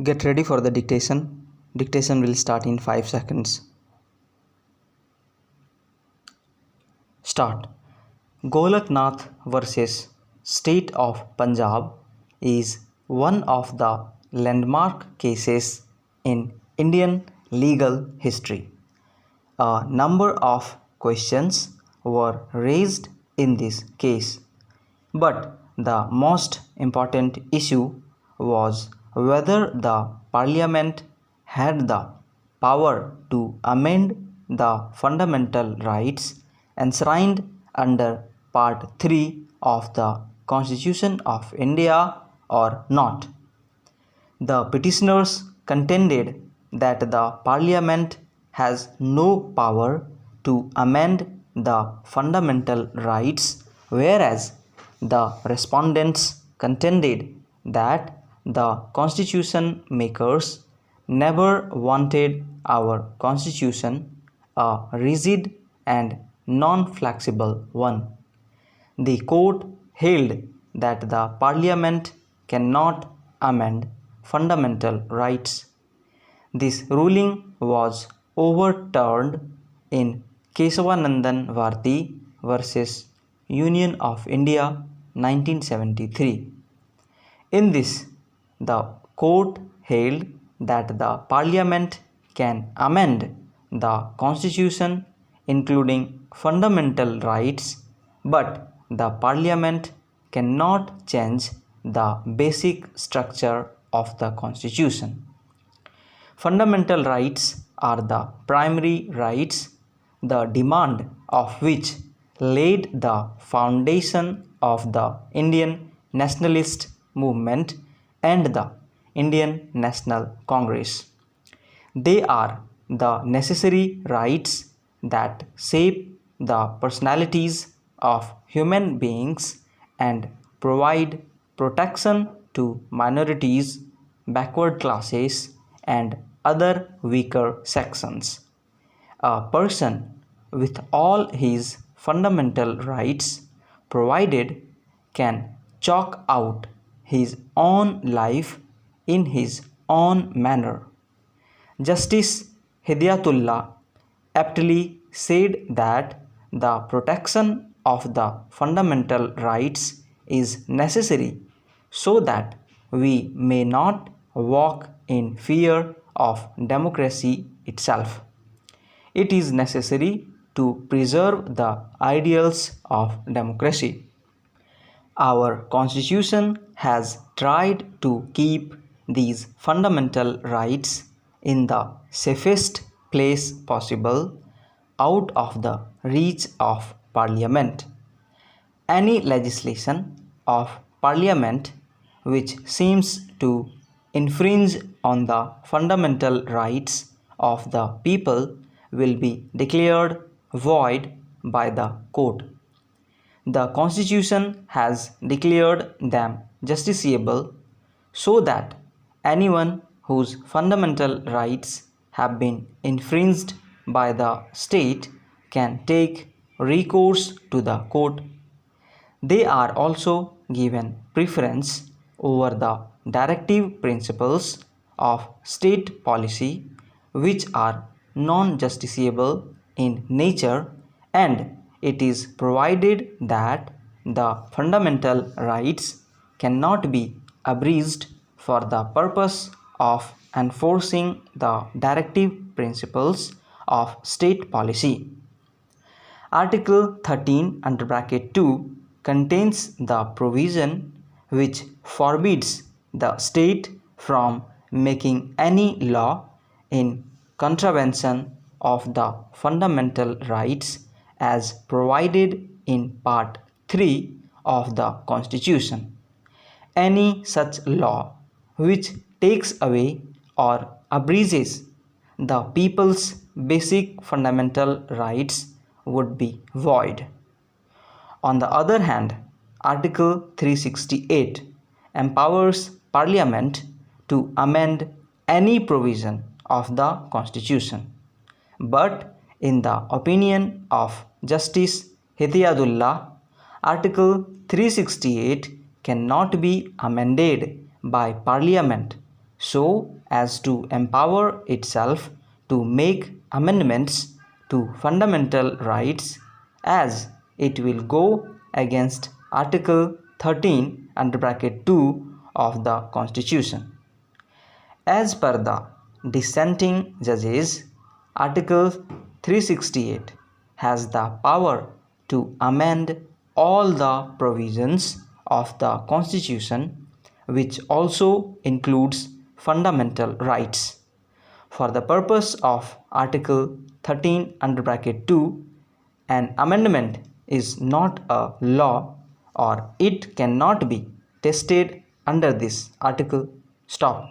Get ready for the dictation. Dictation will start in 5 seconds. Start. Golaknath versus State of Punjab is one of the landmark cases in Indian legal history. A number of questions were raised in this case, but the most important issue was whether the Parliament had the power to amend the fundamental rights enshrined under Part 3 of the Constitution of India or not. The petitioners contended that the Parliament has no power to amend the fundamental rights, whereas the respondents contended that the constitution makers never wanted our constitution a rigid and non-flexible one. The court held that the Parliament cannot amend fundamental rights. This ruling was overturned in Kesavanandan Bharti versus Union of India 1973. In this, the court held that the Parliament can amend the Constitution including fundamental rights, but the Parliament cannot change the basic structure of the Constitution. Fundamental rights are the primary rights, the demand of which laid the foundation of the Indian nationalist movement and the Indian National Congress. They are the necessary rights that shape the personalities of human beings and provide protection to minorities, backward classes, and other weaker sections. A person with all his fundamental rights provided can chalk out his own life in his own manner. Justice Hidayatullah aptly said that the protection of the fundamental rights is necessary so that we may not walk in fear of democracy itself. It is necessary to preserve the ideals of democracy. Our Constitution has tried to keep these fundamental rights in the safest place possible, out of the reach of Parliament. Any legislation of Parliament which seems to infringe on the fundamental rights of the people will be declared void by the court. The Constitution has declared them justiciable so that anyone whose fundamental rights have been infringed by the state can take recourse to the court. They are also given preference over the directive principles of state policy, which are non-justiciable in nature, and it is provided that the fundamental rights cannot be abridged for the purpose of enforcing the directive principles of state policy. Article 13 under bracket 2 contains the provision which forbids the state from making any law in contravention of the fundamental rights as provided in Part 3 of the Constitution. Any such law which takes away or abridges the people's basic fundamental rights would be void. On the other hand, Article 368 empowers Parliament to amend any provision of the Constitution. But in the opinion of Justice Hidayatullah, Article 368 cannot be amended by Parliament so as to empower itself to make amendments to fundamental rights, as it will go against Article 13 under bracket 2 of the Constitution. As per the dissenting judges, Article 368 has the power to amend all the provisions of the Constitution, which also includes fundamental rights. For the purpose of Article 13 under bracket 2, an amendment is not a law, or it cannot be tested under this article. Stop.